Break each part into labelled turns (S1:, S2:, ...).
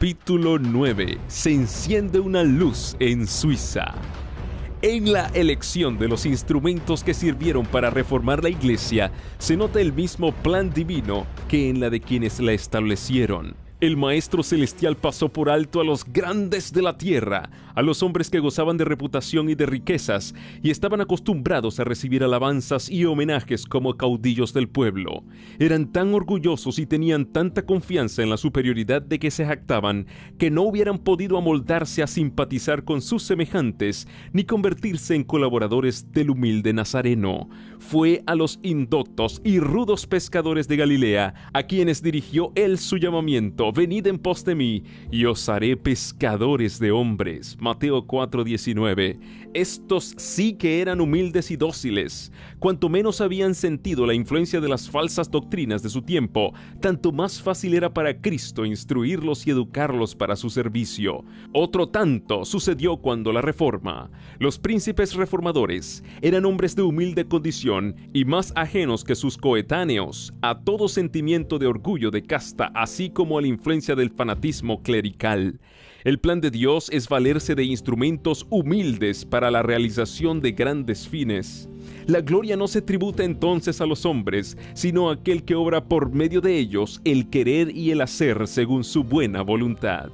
S1: Capítulo 9. Se enciende una luz en Suiza. En la elección de los instrumentos que sirvieron para reformar la iglesia, se nota el mismo plan divino que en la de quienes la establecieron. El Maestro Celestial pasó por alto a los grandes de la tierra, a los hombres que gozaban de reputación y de riquezas, y estaban acostumbrados a recibir alabanzas y homenajes como caudillos del pueblo. Eran tan orgullosos y tenían tanta confianza en la superioridad de que se jactaban, que no hubieran podido amoldarse a simpatizar con sus semejantes, ni convertirse en colaboradores del humilde Nazareno. Fue a los indoctos y rudos pescadores de Galilea a quienes dirigió él su llamamiento: venid en pos de mí, y os haré pescadores de hombres. Mateo 4:19. Estos sí que eran humildes y dóciles. Cuanto menos habían sentido la influencia de las falsas doctrinas de su tiempo, tanto más fácil era para Cristo instruirlos y educarlos para su servicio. Otro tanto sucedió cuando la Reforma. Los príncipes reformadores eran hombres de humilde condición y más ajenos que sus coetáneos a todo sentimiento de orgullo de casta, así como a la influencia del fanatismo clerical. El plan de Dios es valerse de instrumentos humildes para la realización de grandes fines. La gloria no se tributa entonces a los hombres, sino a aquel que obra por medio de ellos el querer y el hacer según su buena voluntad.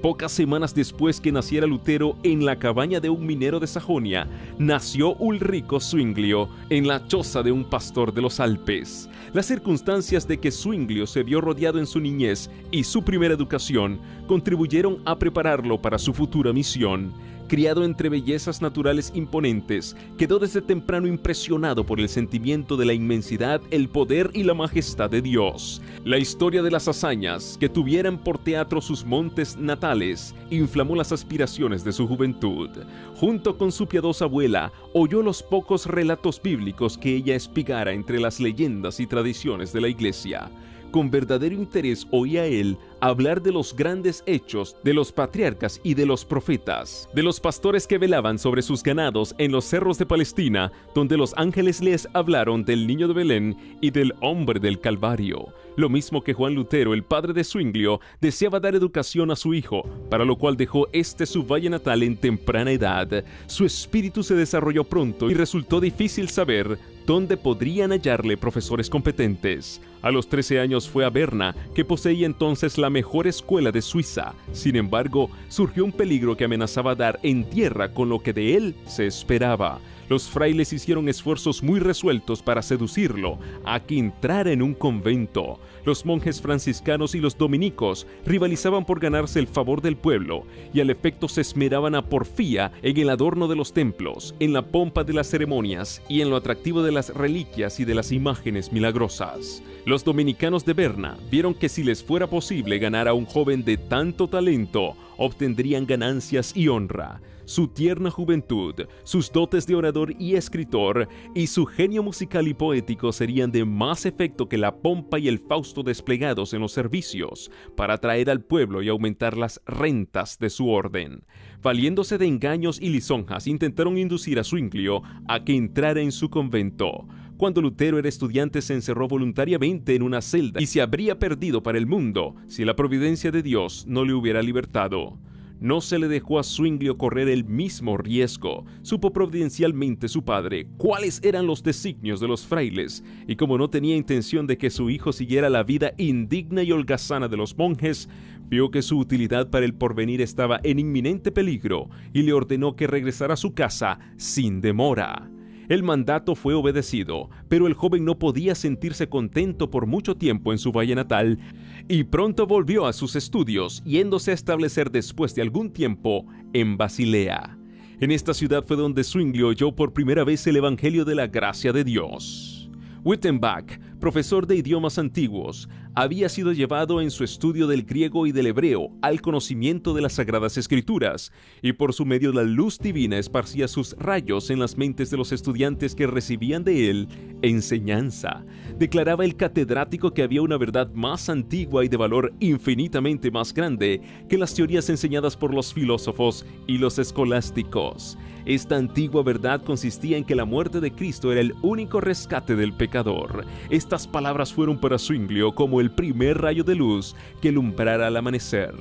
S1: Pocas semanas después que naciera Lutero en la cabaña de un minero de Sajonia, nació Ulrico Zwinglio en la choza de un pastor de los Alpes. Las circunstancias de que Zwinglio se vio rodeado en su niñez y su primera educación contribuyeron a prepararlo para su futura misión. Criado entre bellezas naturales imponentes, quedó desde temprano impresionado por el sentimiento de la inmensidad, el poder y la majestad de Dios. La historia de las hazañas que tuvieran por teatro sus montes natales inflamó las aspiraciones de su juventud. Junto con su piadosa abuela, oyó los pocos relatos bíblicos que ella espigara entre las leyendas y tradiciones de la iglesia. Con verdadero interés oía él hablar de los grandes hechos, de los patriarcas y de los profetas, de los pastores que velaban sobre sus ganados en los cerros de Palestina, donde los ángeles les hablaron del niño de Belén y del hombre del Calvario. Lo mismo que Juan Lutero, el padre de Zwinglio, deseaba dar educación a su hijo, para lo cual dejó su valle natal en temprana edad. Su espíritu se desarrolló pronto y resultó difícil saber dónde podrían hallarle profesores competentes. A los 13 años fue a Berna, que poseía entonces la mejor escuela de Suiza. Sin embargo, surgió un peligro que amenazaba dar en tierra con lo que de él se esperaba. Los frailes hicieron esfuerzos muy resueltos para seducirlo a que entrara en un convento. Los monjes franciscanos y los dominicos rivalizaban por ganarse el favor del pueblo, y al efecto se esmeraban a porfía en el adorno de los templos, en la pompa de las ceremonias y en lo atractivo de las reliquias y de las imágenes milagrosas. Los dominicanos de Berna vieron que si les fuera posible ganar a un joven de tanto talento, obtendrían ganancias y honra. Su tierna juventud, sus dotes de orador y escritor, y su genio musical y poético serían de más efecto que la pompa y el fausto desplegados en los servicios para atraer al pueblo y aumentar las rentas de su orden. Valiéndose de engaños y lisonjas, intentaron inducir a Zwinglio a que entrara en su convento. Cuando Lutero era estudiante, se encerró voluntariamente en una celda y se habría perdido para el mundo si la providencia de Dios no le hubiera libertado. No se le dejó a Zwinglio correr el mismo riesgo. Supo providencialmente su padre cuáles eran los designios de los frailes, y como no tenía intención de que su hijo siguiera la vida indigna y holgazana de los monjes, vio que su utilidad para el porvenir estaba en inminente peligro y le ordenó que regresara a su casa sin demora. El mandato fue obedecido, pero el joven no podía sentirse contento por mucho tiempo en su valle natal y pronto volvió a sus estudios, yéndose a establecer después de algún tiempo en Basilea. En esta ciudad fue donde Zwinglio oyó por primera vez el Evangelio de la gracia de Dios. Wittenbach, profesor de idiomas antiguos, había sido llevado en su estudio del griego y del hebreo al conocimiento de las Sagradas Escrituras, y por su medio la luz divina esparcía sus rayos en las mentes de los estudiantes que recibían de él enseñanza. Declaraba el catedrático que había una verdad más antigua y de valor infinitamente más grande que las teorías enseñadas por los filósofos y los escolásticos. Esta antigua verdad consistía en que la muerte de Cristo era el único rescate del pecador. Estas palabras fueron para Zwinglio como el primer rayo de luz que alumbrara al amanecer.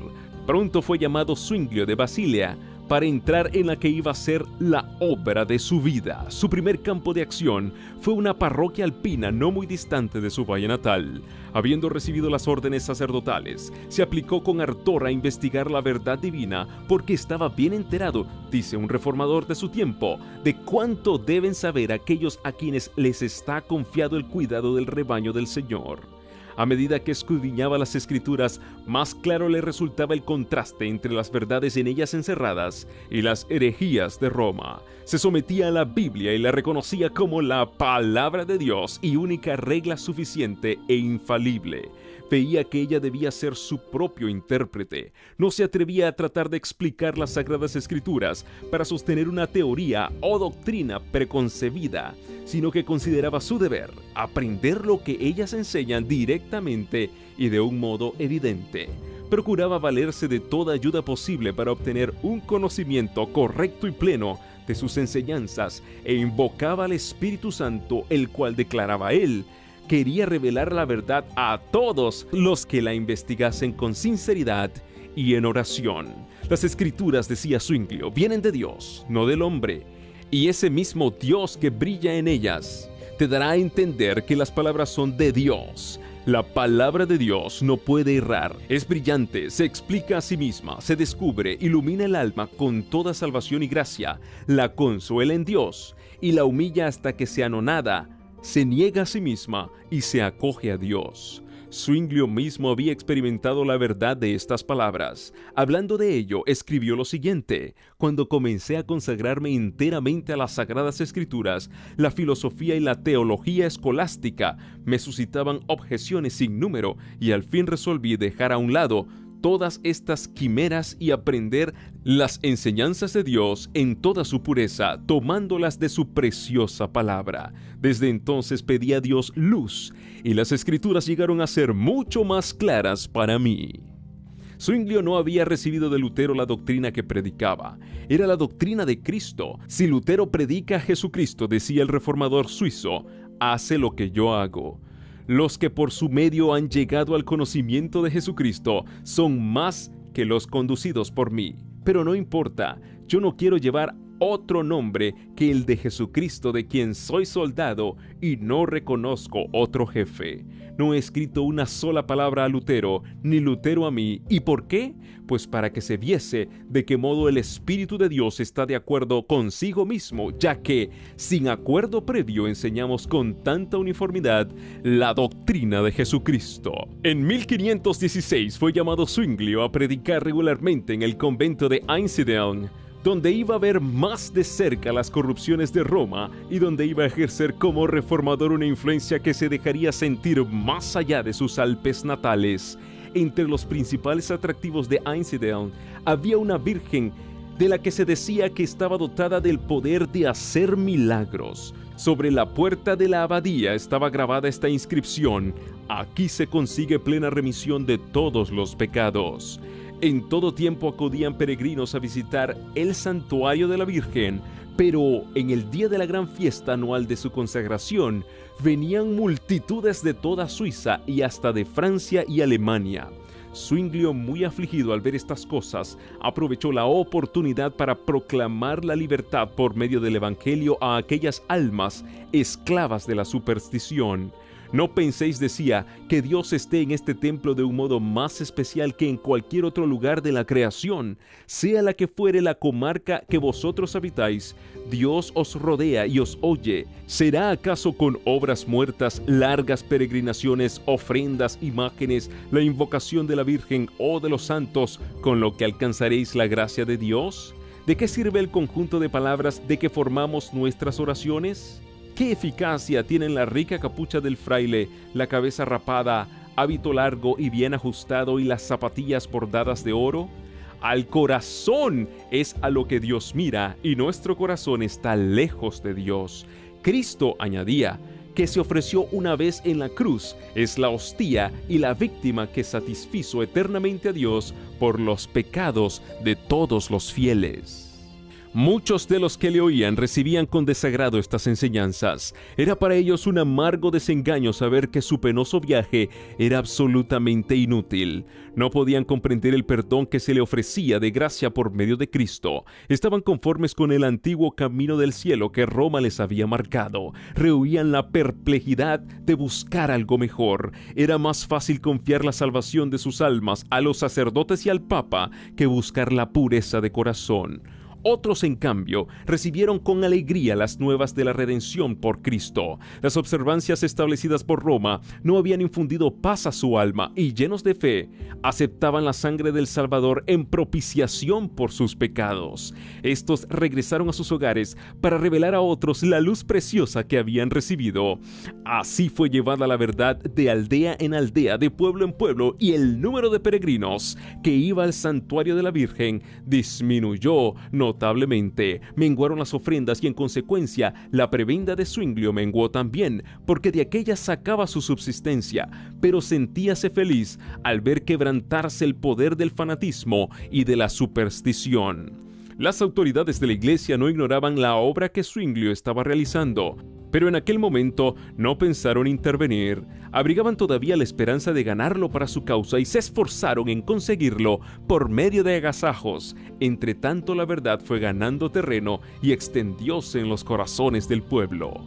S1: Pronto fue llamado Zwinglio de Basilea para entrar en la que iba a ser la obra de su vida. Su primer campo de acción fue una parroquia alpina no muy distante de su valle natal. Habiendo recibido las órdenes sacerdotales, se aplicó con ardor a investigar la verdad divina porque estaba bien enterado, dice un reformador de su tiempo, de cuánto deben saber aquellos a quienes les está confiado el cuidado del rebaño del Señor. A medida que escudriñaba las Escrituras, más claro le resultaba el contraste entre las verdades en ellas encerradas y las herejías de Roma. Se sometía a la Biblia y la reconocía como la palabra de Dios y única regla suficiente e infalible. Veía que ella debía ser su propio intérprete. No se atrevía a tratar de explicar las Sagradas Escrituras para sostener una teoría o doctrina preconcebida, sino que consideraba su deber aprender lo que ellas enseñan directamente y de un modo evidente. Procuraba valerse de toda ayuda posible para obtener un conocimiento correcto y pleno de sus enseñanzas e invocaba al Espíritu Santo, el cual, declaraba él, quería revelar la verdad a todos los que la investigasen con sinceridad y en oración. Las Escrituras, decía Zwinglio, vienen de Dios, no del hombre, y ese mismo Dios que brilla en ellas te dará a entender que las palabras son de Dios. La palabra de Dios no puede errar, es brillante, se explica a sí misma, se descubre, ilumina el alma con toda salvación y gracia, la consuela en Dios y la humilla hasta que se anonada, se niega a sí misma y se acoge a Dios. Zwinglio mismo había experimentado la verdad de estas palabras. Hablando de ello, escribió lo siguiente: cuando comencé a consagrarme enteramente a las Sagradas Escrituras, la filosofía y la teología escolástica me suscitaban objeciones sin número y al fin resolví dejar a un lado todas estas quimeras y aprender las enseñanzas de Dios en toda su pureza, tomándolas de su preciosa palabra. Desde entonces pedí a Dios luz, y las Escrituras llegaron a ser mucho más claras para mí. Zwinglio no había recibido de Lutero la doctrina que predicaba. Era la doctrina de Cristo. Si Lutero predica a Jesucristo, decía el reformador suizo, hace lo que yo hago. Los que por su medio han llegado al conocimiento de Jesucristo son más que los conducidos por mí. Pero no importa, yo no quiero llevar otro nombre que el de Jesucristo, de quien soy soldado, y no reconozco otro jefe. No he escrito una sola palabra a Lutero, ni Lutero a mí. ¿Y por qué? Pues para que se viese de qué modo el Espíritu de Dios está de acuerdo consigo mismo, ya que, sin acuerdo previo, enseñamos con tanta uniformidad la doctrina de Jesucristo. En 1516 fue llamado Zwinglio a predicar regularmente en el convento de Einsiedeln, donde iba a ver más de cerca las corrupciones de Roma y donde iba a ejercer como reformador una influencia que se dejaría sentir más allá de sus Alpes natales. Entre los principales atractivos de Einsiedeln había una virgen de la que se decía que estaba dotada del poder de hacer milagros. Sobre la puerta de la abadía estaba grabada esta inscripción: aquí se consigue plena remisión de todos los pecados. En todo tiempo acudían peregrinos a visitar el santuario de la Virgen, pero en el día de la gran fiesta anual de su consagración, venían multitudes de toda Suiza y hasta de Francia y Alemania. Zwinglio, muy afligido al ver estas cosas, aprovechó la oportunidad para proclamar la libertad por medio del Evangelio a aquellas almas esclavas de la superstición. No penséis, decía, que Dios esté en este templo de un modo más especial que en cualquier otro lugar de la creación. Sea la que fuere la comarca que vosotros habitáis, Dios os rodea y os oye. ¿Será acaso con obras muertas, largas peregrinaciones, ofrendas, imágenes, la invocación de la Virgen o de los santos, con lo que alcanzaréis la gracia de Dios? ¿De qué sirve el conjunto de palabras de que formamos nuestras oraciones? ¿Qué eficacia tienen la rica capucha del fraile, la cabeza rapada, hábito largo y bien ajustado y las zapatillas bordadas de oro? Al corazón es a lo que Dios mira, y nuestro corazón está lejos de Dios. Cristo, añadía, que se ofreció una vez en la cruz, es la hostia y la víctima que satisfizo eternamente a Dios por los pecados de todos los fieles. Muchos de los que le oían recibían con desagrado estas enseñanzas. Era para ellos un amargo desengaño saber que su penoso viaje era absolutamente inútil. No podían comprender el perdón que se le ofrecía de gracia por medio de Cristo. Estaban conformes con el antiguo camino del cielo que Roma les había marcado. Rehuían la perplejidad de buscar algo mejor. Era más fácil confiar la salvación de sus almas a los sacerdotes y al Papa que buscar la pureza de corazón. Otros, en cambio, recibieron con alegría las nuevas de la redención por Cristo. Las observancias establecidas por Roma no habían infundido paz a su alma y, llenos de fe, aceptaban la sangre del Salvador en propiciación por sus pecados. Estos regresaron a sus hogares para revelar a otros la luz preciosa que habían recibido. Así fue llevada la verdad de aldea en aldea, de pueblo en pueblo, y el número de peregrinos que iba al santuario de la Virgen disminuyó notablemente. Menguaron las ofrendas y en consecuencia la prebenda de Zwinglio menguó también, porque de aquella sacaba su subsistencia, pero sentíase feliz al ver quebrantarse el poder del fanatismo y de la superstición. Las autoridades de la iglesia no ignoraban la obra que Zwinglio estaba realizando, pero en aquel momento no pensaron intervenir. Abrigaban todavía la esperanza de ganarlo para su causa y se esforzaron en conseguirlo por medio de agasajos. Entre tanto, la verdad fue ganando terreno y extendióse en los corazones del pueblo.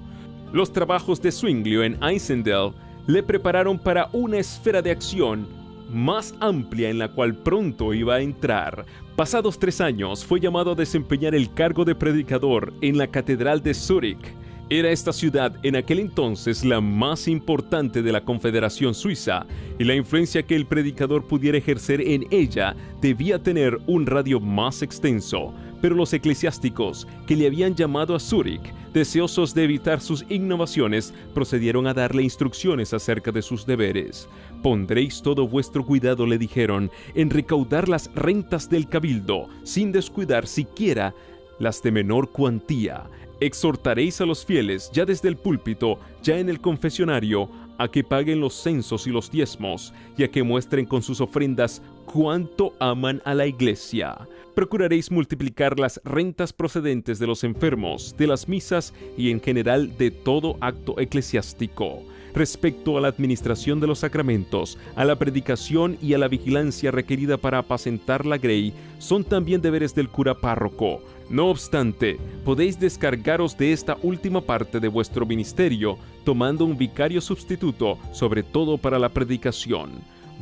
S1: Los trabajos de Zwinglio en Einsiedeln le prepararon para una esfera de acción más amplia en la cual pronto iba a entrar. Pasados 3 años, fue llamado a desempeñar el cargo de predicador en la Catedral de Zúrich. Era esta ciudad en aquel entonces la más importante de la Confederación Suiza, y la influencia que el predicador pudiera ejercer en ella debía tener un radio más extenso. Pero los eclesiásticos que le habían llamado a Zúrich, deseosos de evitar sus innovaciones, procedieron a darle instrucciones acerca de sus deberes. «Pondréis todo vuestro cuidado», le dijeron, «en recaudar las rentas del cabildo, sin descuidar siquiera las de menor cuantía. Exhortaréis a los fieles, ya desde el púlpito, ya en el confesionario, a que paguen los censos y los diezmos, y a que muestren con sus ofrendas cuánto aman a la iglesia. Procuraréis multiplicar las rentas procedentes de los enfermos, de las misas y en general de todo acto eclesiástico. Respecto a la administración de los sacramentos, a la predicación y a la vigilancia requerida para apacentar la grey, son también deberes del cura párroco. No obstante, podéis descargaros de esta última parte de vuestro ministerio, tomando un vicario sustituto, sobre todo para la predicación.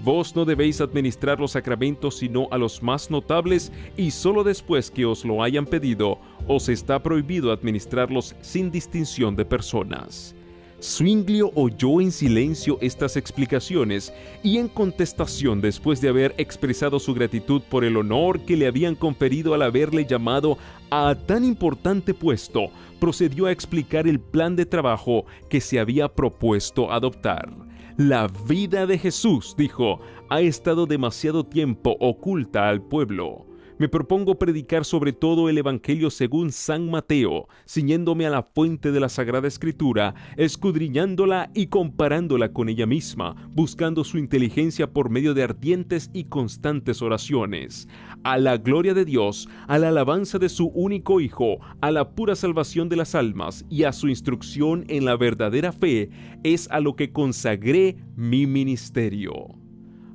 S1: Vos no debéis administrar los sacramentos sino a los más notables, y solo después que os lo hayan pedido, os está prohibido administrarlos sin distinción de personas». Zwinglio oyó en silencio estas explicaciones y en contestación, después de haber expresado su gratitud por el honor que le habían conferido al haberle llamado a tan importante puesto, procedió a explicar el plan de trabajo que se había propuesto adoptar. «La vida de Jesús», dijo, «ha estado demasiado tiempo oculta al pueblo. Me propongo predicar sobre todo el Evangelio según San Mateo, ciñéndome a la fuente de la Sagrada Escritura, escudriñándola y comparándola con ella misma, buscando su inteligencia por medio de ardientes y constantes oraciones. A la gloria de Dios, a la alabanza de su único Hijo, a la pura salvación de las almas y a su instrucción en la verdadera fe, es a lo que consagré mi ministerio».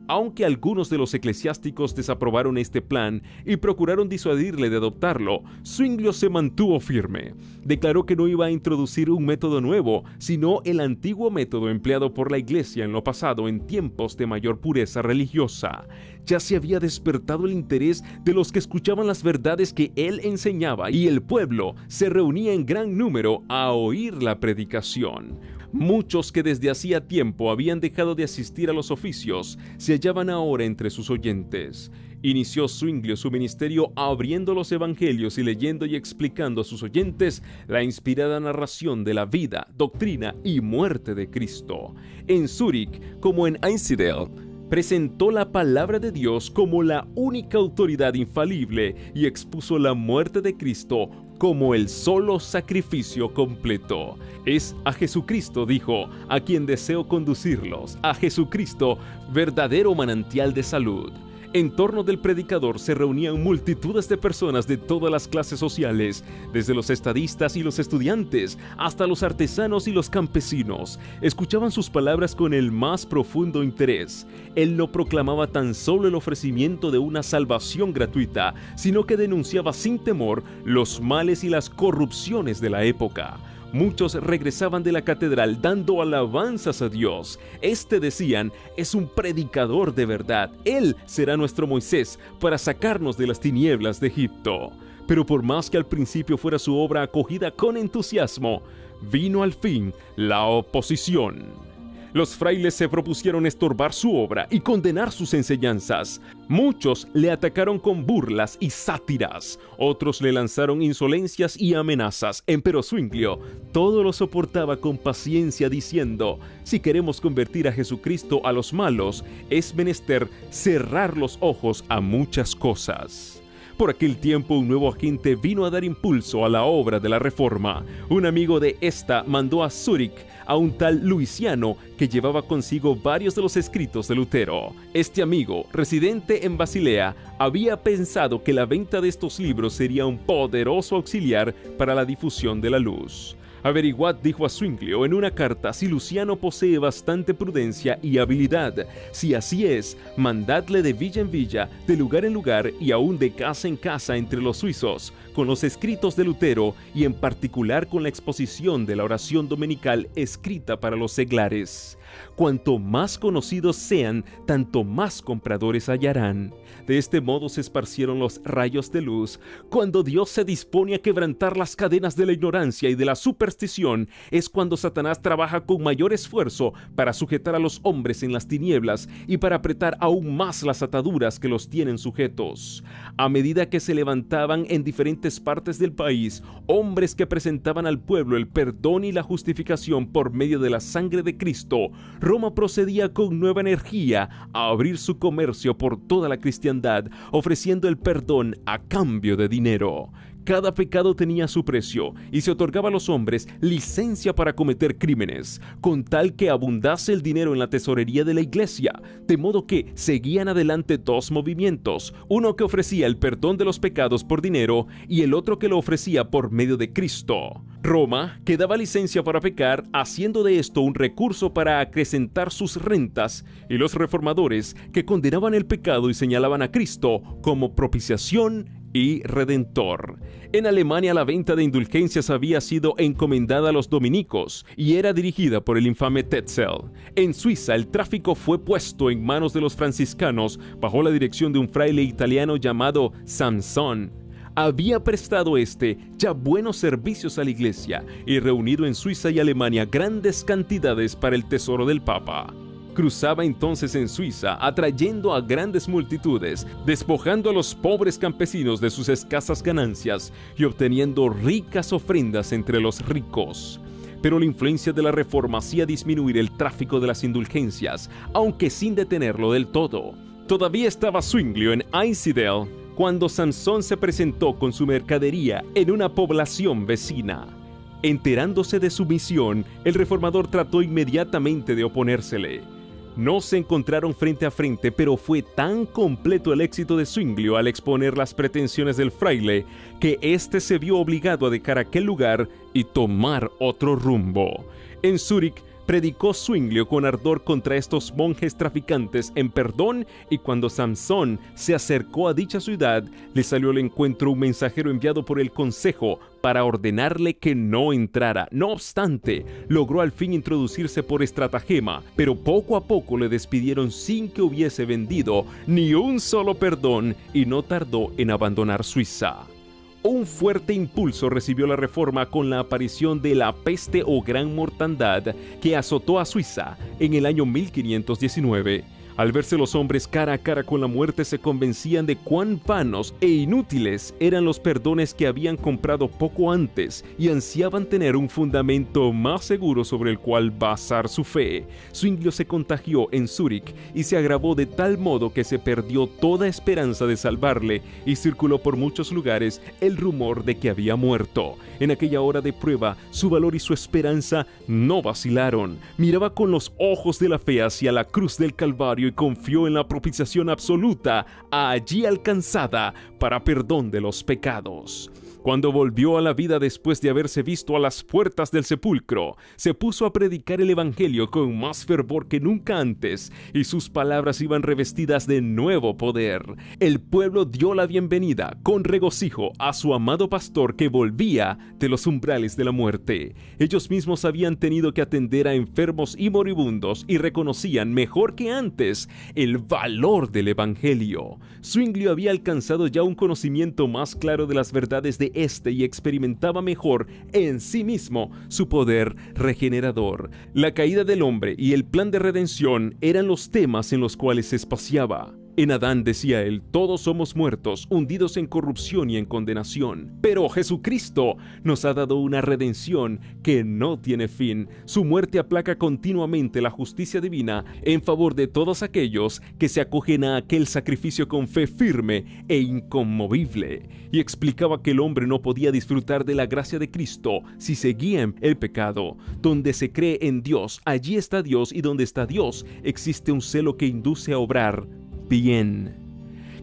S1: Aunque algunos de los eclesiásticos desaprobaron este plan y procuraron disuadirle de adoptarlo, Zwinglio se mantuvo firme. Declaró que no iba a introducir un método nuevo, sino el antiguo método empleado por la Iglesia en lo pasado en tiempos de mayor pureza religiosa. Ya se había despertado el interés de los que escuchaban las verdades que él enseñaba, y el pueblo se reunía en gran número a oír la predicación. Muchos que desde hacía tiempo habían dejado de asistir a los oficios se hallaban ahora entre sus oyentes. Inició Zwinglio su ministerio abriendo los evangelios y leyendo y explicando a sus oyentes la inspirada narración de la vida, doctrina y muerte de Cristo. En Zúrich, como en Einsiedeln, presentó la palabra de Dios como la única autoridad infalible y expuso la muerte de Cristo como el solo sacrificio completo. «Es a Jesucristo», dijo, «a quien deseo conducirlos, a Jesucristo, verdadero manantial de salud». En torno del predicador se reunían multitudes de personas de todas las clases sociales, desde los estadistas y los estudiantes hasta los artesanos y los campesinos. Escuchaban sus palabras con el más profundo interés. Él no proclamaba tan solo el ofrecimiento de una salvación gratuita, sino que denunciaba sin temor los males y las corrupciones de la época. Muchos regresaban de la catedral dando alabanzas a Dios. Decían, es un predicador de verdad. Él será nuestro Moisés para sacarnos de las tinieblas de Egipto. Pero por más que al principio fuera su obra acogida con entusiasmo, vino al fin la oposición. Los frailes se propusieron estorbar su obra y condenar sus enseñanzas. Muchos le atacaron con burlas y sátiras. Otros le lanzaron insolencias y amenazas. Empero Zwinglio todo lo soportaba con paciencia, diciendo: si queremos convertir a Jesucristo a los malos, es menester cerrar los ojos a muchas cosas. Por aquel tiempo un nuevo agente vino a dar impulso a la obra de la Reforma. Un amigo de esta mandó a Zúrich a un tal Luisiano que llevaba consigo varios de los escritos de Lutero. Este amigo, residente en Basilea, había pensado que la venta de estos libros sería un poderoso auxiliar para la difusión de la luz. Averiguad, dijo a Zwinglio en una carta, si Luciano posee bastante prudencia y habilidad. Si así es, mandadle de villa en villa, de lugar en lugar y aún de casa en casa entre los suizos, con los escritos de Lutero y en particular con la exposición de la oración dominical escrita para los seglares. Cuanto más conocidos sean, tanto más compradores hallarán. De este modo se esparcieron los rayos de luz. Cuando Dios se dispone a quebrantar las cadenas de la ignorancia y de la superstición, es cuando Satanás trabaja con mayor esfuerzo para sujetar a los hombres en las tinieblas y para apretar aún más las ataduras que los tienen sujetos. A medida que se levantaban en diferentes partes del país hombres que presentaban al pueblo el perdón y la justificación por medio de la sangre de Cristo, Roma procedía con nueva energía a abrir su comercio por toda la cristiandad, ofreciendo el perdón a cambio de dinero. Cada pecado tenía su precio y se otorgaba a los hombres licencia para cometer crímenes, con tal que abundase el dinero en la tesorería de la iglesia, de modo que seguían adelante dos movimientos, uno que ofrecía el perdón de los pecados por dinero y el otro que lo ofrecía por medio de Cristo. Roma, que daba licencia para pecar, haciendo de esto un recurso para acrecentar sus rentas, y los reformadores, que condenaban el pecado y señalaban a Cristo como propiciación y redentor. En Alemania la venta de indulgencias había sido encomendada a los dominicos y era dirigida por el infame Tetzel. En Suiza el tráfico fue puesto en manos de los franciscanos bajo la dirección de un fraile italiano llamado Samson. Había prestado ya buenos servicios a la iglesia y reunido en Suiza y Alemania grandes cantidades para el tesoro del Papa. Cruzaba entonces en Suiza, atrayendo a grandes multitudes, despojando a los pobres campesinos de sus escasas ganancias y obteniendo ricas ofrendas entre los ricos. Pero la influencia de la Reforma hacía disminuir el tráfico de las indulgencias, aunque sin detenerlo del todo. Todavía estaba Zwinglio en Einsiedeln cuando Samson se presentó con su mercadería en una población vecina. Enterándose de su misión, el reformador trató inmediatamente de oponérsele. No se encontraron frente a frente, pero fue tan completo el éxito de Zwinglio al exponer las pretensiones del fraile que éste se vio obligado a dejar aquel lugar y tomar otro rumbo. En Zúrich predicó Zwinglio con ardor contra estos monjes traficantes en perdón, y cuando Samson se acercó a dicha ciudad, le salió al encuentro un mensajero enviado por el consejo para ordenarle que no entrara. No obstante, logró al fin introducirse por estratagema, pero poco a poco le despidieron sin que hubiese vendido ni un solo perdón y no tardó en abandonar Suiza. Un fuerte impulso recibió la Reforma con la aparición de la peste o gran mortandad que azotó a Suiza en el año 1519. Al verse los hombres cara a cara con la muerte, se convencían de cuán vanos e inútiles eran los perdones que habían comprado poco antes y ansiaban tener un fundamento más seguro sobre el cual basar su fe. Zwinglio se contagió en Zúrich y se agravó de tal modo que se perdió toda esperanza de salvarle y circuló por muchos lugares el rumor de que había muerto. En aquella hora de prueba, su valor y su esperanza no vacilaron. Miraba con los ojos de la fe hacia la cruz del Calvario y confió en la propiciación absoluta allí alcanzada para perdón de los pecados. Cuando volvió a la vida después de haberse visto a las puertas del sepulcro, se puso a predicar el evangelio con más fervor que nunca antes, y sus palabras iban revestidas de nuevo poder. El pueblo dio la bienvenida con regocijo a su amado pastor que volvía de los umbrales de la muerte. Ellos mismos habían tenido que atender a enfermos y moribundos y reconocían mejor que antes el valor del evangelio. Zwingli había alcanzado ya un conocimiento más claro de las verdades de y experimentaba mejor en sí mismo su poder regenerador. La caída del hombre y el plan de redención eran los temas en los cuales se espaciaba. En Adán, decía él, todos somos muertos, hundidos en corrupción y en condenación. Pero Jesucristo nos ha dado una redención que no tiene fin. Su muerte aplaca continuamente la justicia divina en favor de todos aquellos que se acogen a aquel sacrificio con fe firme e inconmovible. Y explicaba que el hombre no podía disfrutar de la gracia de Cristo si seguía en el pecado. Donde se cree en Dios, allí está Dios, y donde está Dios, existe un celo que induce a obrar bien.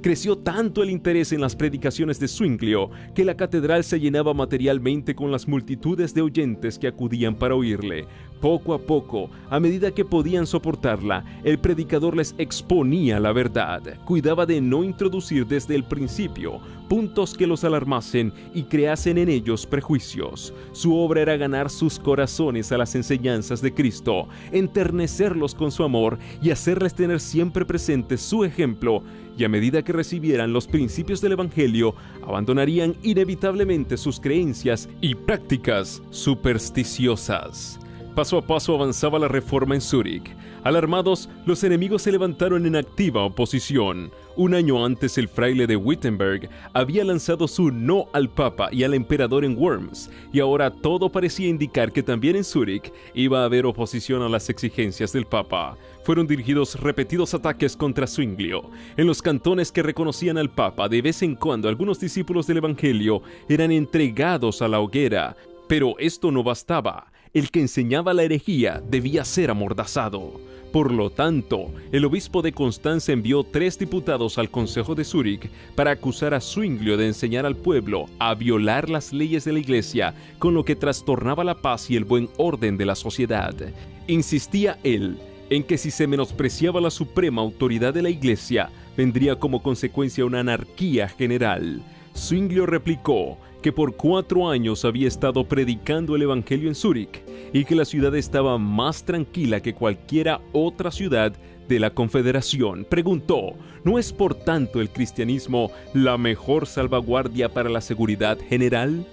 S1: Creció tanto el interés en las predicaciones de Zwingli que la catedral se llenaba materialmente con las multitudes de oyentes que acudían para oírle. Poco a poco, a medida que podían soportarla, el predicador les exponía la verdad. Cuidaba de no introducir desde el principio puntos que los alarmasen y creasen en ellos prejuicios. Su obra era ganar sus corazones a las enseñanzas de Cristo, enternecerlos con su amor y hacerles tener siempre presente su ejemplo, y a medida que recibieran los principios del Evangelio, abandonarían inevitablemente sus creencias y prácticas supersticiosas. Paso a paso avanzaba la reforma en Zúrich. Alarmados, los enemigos se levantaron en activa oposición. Un año antes, el fraile de Wittenberg había lanzado su no al Papa y al emperador en Worms, y ahora todo parecía indicar que también en Zúrich iba a haber oposición a las exigencias del Papa. Fueron dirigidos repetidos ataques contra Zwingli. En los cantones que reconocían al Papa, de vez en cuando algunos discípulos del Evangelio eran entregados a la hoguera. Pero esto no bastaba. El que enseñaba la herejía debía ser amordazado. Por lo tanto, el obispo de Constanza envió 3 diputados al Consejo de Zúrich para acusar a Zwingli de enseñar al pueblo a violar las leyes de la Iglesia, con lo que trastornaba la paz y el buen orden de la sociedad. Insistía él en que si se menospreciaba la suprema autoridad de la Iglesia, vendría como consecuencia una anarquía general. Zwingli replicó que por 4 años había estado predicando el Evangelio en Zúrich y que la ciudad estaba más tranquila que cualquiera otra ciudad de la Confederación. Preguntó, ¿no es por tanto el cristianismo la mejor salvaguardia para la seguridad general?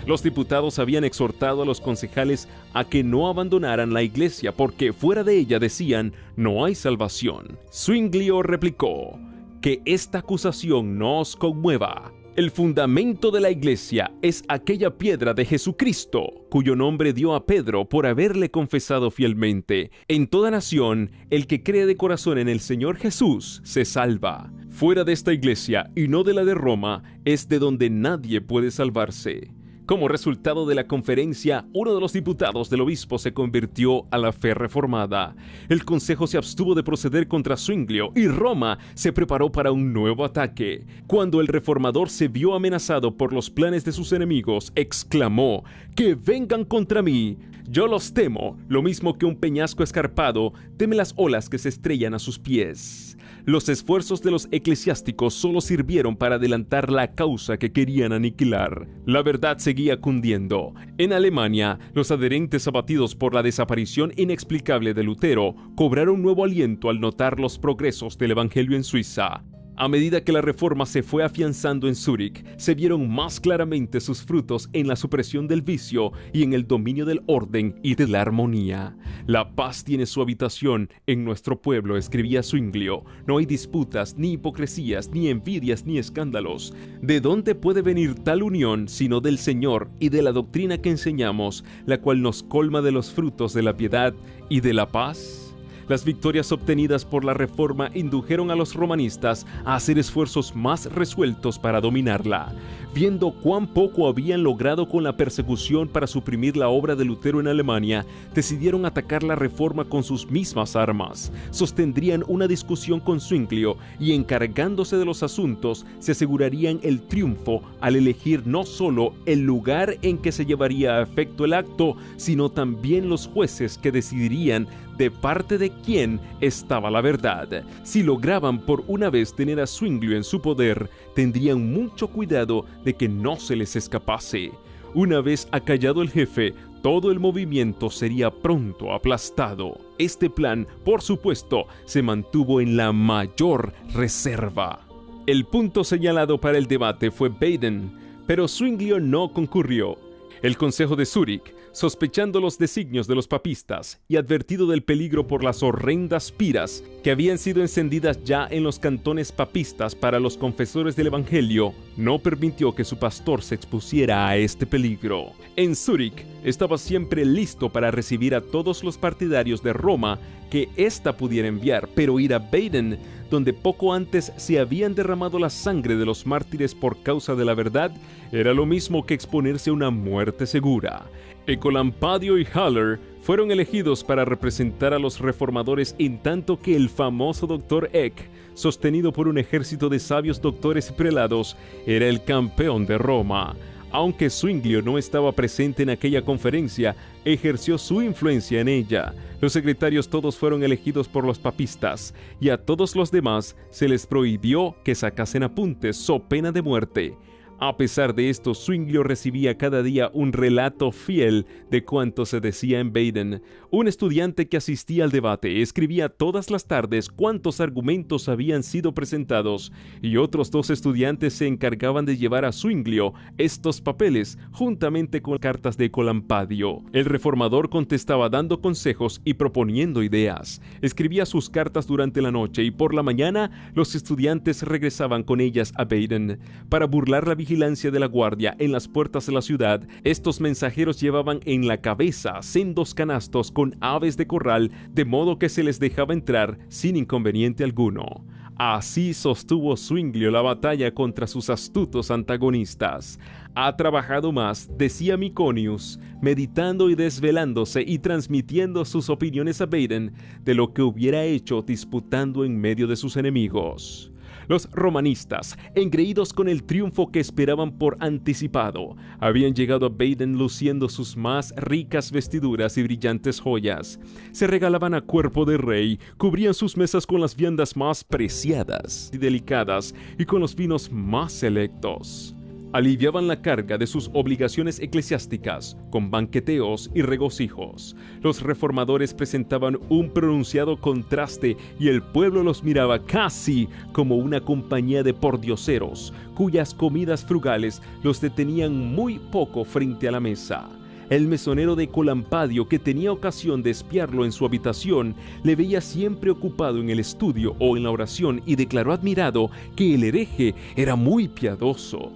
S1: Los diputados habían exhortado a los concejales a que no abandonaran la iglesia porque fuera de ella, decían, no hay salvación. Zwingli replicó, que esta acusación no os conmueva. El fundamento de la iglesia es aquella piedra de Jesucristo, cuyo nombre dio a Pedro por haberle confesado fielmente. En toda nación, el que cree de corazón en el Señor Jesús se salva. Fuera de esta iglesia, y no de la de Roma, es de donde nadie puede salvarse. Como resultado de la conferencia, uno de los diputados del obispo se convirtió a la fe reformada. El consejo se abstuvo de proceder contra Zwingli y Roma se preparó para un nuevo ataque. Cuando el reformador se vio amenazado por los planes de sus enemigos, exclamó, «¡Que vengan contra mí! Yo los temo, lo mismo que un peñasco escarpado teme las olas que se estrellan a sus pies». Los esfuerzos de los eclesiásticos solo sirvieron para adelantar la causa que querían aniquilar. La verdad seguía cundiendo. En Alemania, los adherentes abatidos por la desaparición inexplicable de Lutero cobraron nuevo aliento al notar los progresos del Evangelio en Suiza. A medida que la reforma se fue afianzando en Zúrich, se vieron más claramente sus frutos en la supresión del vicio y en el dominio del orden y de la armonía. La paz tiene su habitación en nuestro pueblo, escribía Zwingli. No hay disputas, ni hipocresías, ni envidias, ni escándalos. ¿De dónde puede venir tal unión sino del Señor y de la doctrina que enseñamos, la cual nos colma de los frutos de la piedad y de la paz? Las victorias obtenidas por la Reforma indujeron a los romanistas a hacer esfuerzos más resueltos para dominarla. Viendo cuán poco habían logrado con la persecución para suprimir la obra de Lutero en Alemania, decidieron atacar la Reforma con sus mismas armas. Sostendrían una discusión con Zwinglio y, encargándose de los asuntos, se asegurarían el triunfo al elegir no solo el lugar en que se llevaría a efecto el acto, sino también los jueces que decidirían de parte de quién estaba la verdad. Si lograban por una vez tener a Zwinglio en su poder, tendrían mucho cuidado de que no se les escapase. Una vez acallado el jefe, todo el movimiento sería pronto aplastado. Este plan, por supuesto, se mantuvo en la mayor reserva. El punto señalado para el debate fue Baden, pero Zwinglio no concurrió. El Consejo de Zúrich, sospechando los designios de los papistas y advertido del peligro por las horrendas piras que habían sido encendidas ya en los cantones papistas para los confesores del Evangelio, no permitió que su pastor se expusiera a este peligro. En Zúrich estaba siempre listo para recibir a todos los partidarios de Roma que ésta pudiera enviar, pero ir a Baden, donde poco antes se habían derramado la sangre de los mártires por causa de la verdad, era lo mismo que exponerse a una muerte segura. Ecolampadio y Haller fueron elegidos para representar a los reformadores, en tanto que el famoso doctor Eck, sostenido por un ejército de sabios doctores y prelados, era el campeón de Roma. Aunque Zwinglio no estaba presente en aquella conferencia, ejerció su influencia en ella. Los secretarios todos fueron elegidos por los papistas, y a todos los demás se les prohibió que sacasen apuntes, so pena de muerte. A pesar de esto, Zwinglio recibía cada día un relato fiel de cuanto se decía en Baden. Un estudiante que asistía al debate escribía todas las tardes cuántos argumentos habían sido presentados, y otros 2 estudiantes se encargaban de llevar a Zwinglio estos papeles, juntamente con cartas de Ecolampadio. El reformador contestaba dando consejos y proponiendo ideas. Escribía sus cartas durante la noche y por la mañana los estudiantes regresaban con ellas a Baden. Para burlar la vigilancia de la guardia en las puertas de la ciudad, estos mensajeros llevaban en la cabeza sendos canastos con aves de corral, de modo que se les dejaba entrar sin inconveniente alguno. Así sostuvo Zwinglio la batalla contra sus astutos antagonistas. Ha trabajado más, decía Miconius, meditando y desvelándose y transmitiendo sus opiniones a Baden, de lo que hubiera hecho disputando en medio de sus enemigos. Los romanistas, engreídos con el triunfo que esperaban por anticipado, habían llegado a Baden luciendo sus más ricas vestiduras y brillantes joyas. Se regalaban a cuerpo de rey, cubrían sus mesas con las viandas más preciadas y delicadas y con los vinos más selectos. Aliviaban la carga de sus obligaciones eclesiásticas con banqueteos y regocijos. Los reformadores presentaban un pronunciado contraste y el pueblo los miraba casi como una compañía de pordioseros, cuyas comidas frugales los detenían muy poco frente a la mesa. El mesonero de Ecolampadio, que tenía ocasión de espiarlo en su habitación, le veía siempre ocupado en el estudio o en la oración y declaró admirado que el hereje era muy piadoso.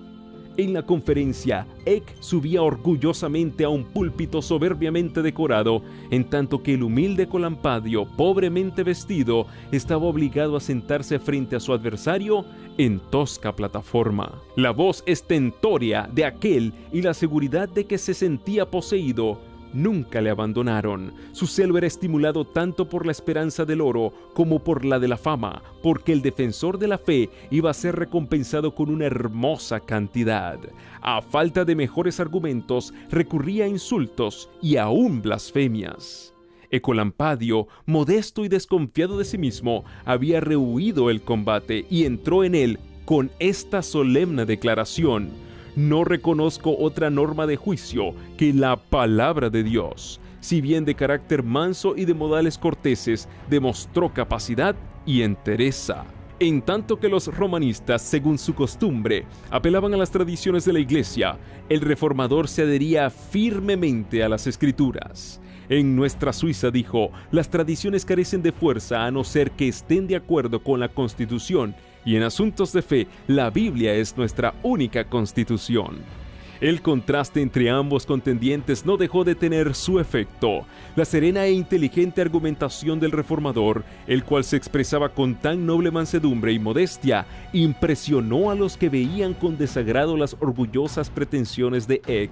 S1: En la conferencia, Eck subía orgullosamente a un púlpito soberbiamente decorado, en tanto que el humilde Ecolampadio, pobremente vestido, estaba obligado a sentarse frente a su adversario en tosca plataforma. La voz estentórea de aquel y la seguridad de que se sentía poseído nunca le abandonaron. Su celo era estimulado tanto por la esperanza del oro como por la de la fama, porque el defensor de la fe iba a ser recompensado con una hermosa cantidad. A falta de mejores argumentos, recurría a insultos y aún blasfemias. Ecolampadio, modesto y desconfiado de sí mismo, había rehuido el combate y entró en él con esta solemne declaración: no reconozco otra norma de juicio que la palabra de Dios. Si bien de carácter manso y de modales corteses, demostró capacidad y entereza. En tanto que los romanistas, según su costumbre, apelaban a las tradiciones de la Iglesia, el reformador se adhería firmemente a las Escrituras. En nuestra Suiza, dijo, las tradiciones carecen de fuerza a no ser que estén de acuerdo con la Constitución, y en asuntos de fe, la Biblia es nuestra única constitución. El contraste entre ambos contendientes no dejó de tener su efecto. La serena e inteligente argumentación del reformador, el cual se expresaba con tan noble mansedumbre y modestia, impresionó a los que veían con desagrado las orgullosas pretensiones de Eck.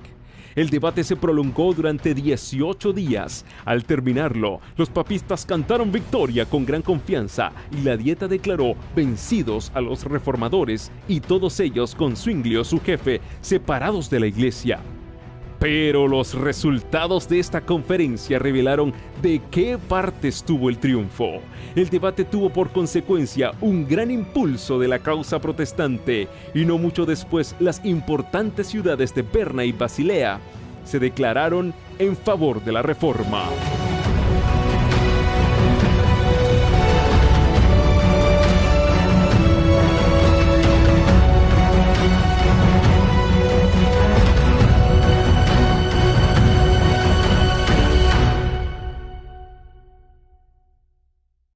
S1: El debate se prolongó durante 18 días. Al terminarlo, los papistas cantaron victoria con gran confianza y la Dieta declaró vencidos a los reformadores y todos ellos, con Zwinglio, su jefe, separados de la iglesia. Pero los resultados de esta conferencia revelaron de qué parte estuvo el triunfo. El debate tuvo por consecuencia un gran impulso de la causa protestante y no mucho después las importantes ciudades de Berna y Basilea se declararon en favor de la Reforma.